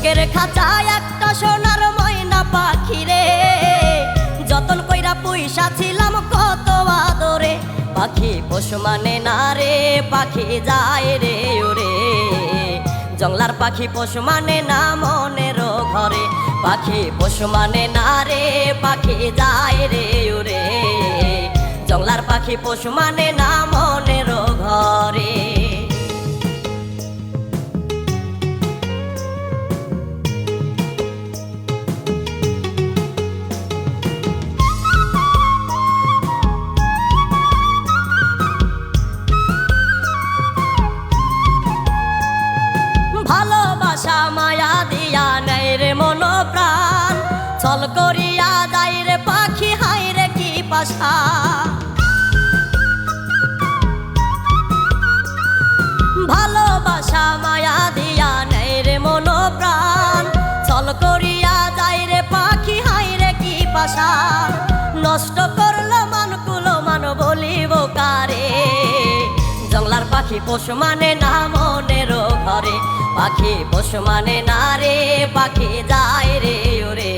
বুকের খাঁচায় একটা সোনার ময়না পাখি রে, যতন কইরা পুইসা ছিলাম কত আদরে। পাখি পোষ মানে না রে, পাখি যায় রে ওরে। জংলার পাখি পোষ মানে না মনের ঘরে, পাখি পোষ মানে না রে, পাখি যায় রে ওরে। জংলার পাখি পোষ মানে না মনের ঘরে। ভালোবাসা মায়া দিয়া নেই রে মন প্রাণ, ছল করিয়া যাই রে পাখি হাই রে কি পাশা। ভালোবাসা মায়া দিয়া নেই রে মন প্রাণ, ছল করিয়া যাই রে পাখি হাই রে কি পাশা। নষ্ট করলো মানকুলো মান বলিব কারে, জংলার পাখি পোষ মানে না মনের ঘরে। পাখি পোষ মানে না রে, পাখি যায় রে ওরে।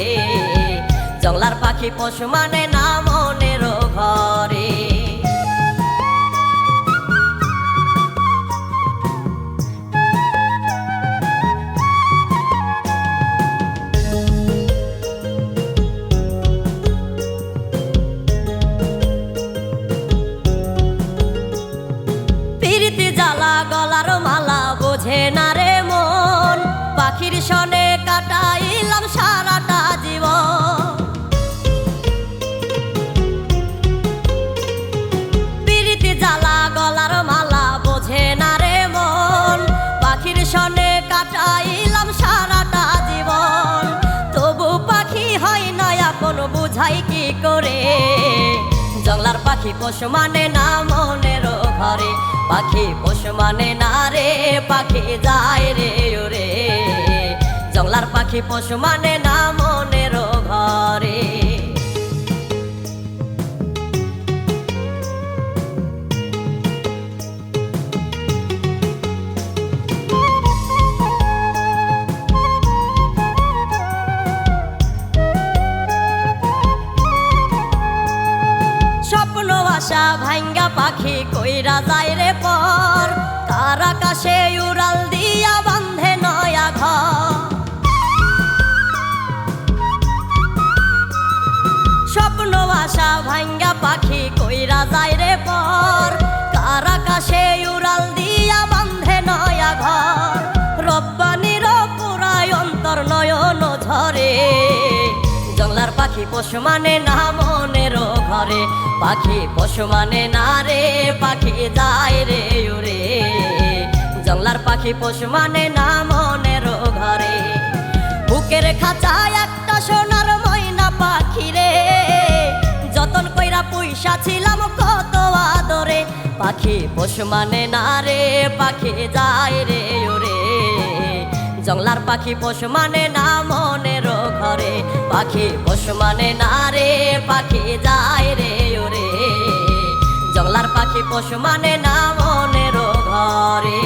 জংলার পাখি পোষ মানে না মনের ঘরে। পিরিতি জ্বালা গলার মালা বোঝে না রে মন, পাখির সনে কাটাইলাম সারাটা জীবন। পিরিতি জ্বালা গলার মালা বোঝে না রে মন, পাখির সনে কাটাইলাম সারাটা জীবন। তবু পাখি হয় না আপন, বুঝাই কি করে। জংলার পাখি পোষ মানে না মনের ঘরে, পাখি পোষ মানে না রে, পাখি যায় রে ওরে। জংলার পাখি পোষ মানে না মনের ঘরে। স্বপ্ন আশা ভাঙ্গা পাখি কইরা যায় রে পর, তার আকাশে উড়াল দিয়া বান্ধে নয়া ঘর। স্বপ্ন আশা ভাঙ্গা পাখি কইরা যায় রে পর, তার আকাশে উড়াল দিয়া বান্ধে নয়া ঘর। রব্বানির পুরায় অন্তর নয়ন ঝরে, জংলার পাখি পোষ মানে না মনের ঘরে। পাখি পোষ মানে না রে, পাখি যায় রে ওরে। জংলার পাখি পোষ মানে না মনের ঘরে। বুকের খাঁচায় একটা সোনার ময়না পাখি রে, যতন কইরা পুইসা ছিলাম কত আদরে। পাখি পোষ মানে না রে, পাখি যায় রে ওরে। জংলার পাখি পোষ মানে না মনের ঘরে, পাখি পোষ মানে না রে, পাখি যায় রে ওরে। জংলার পাখি পোষ মানে না মনের ঘরে।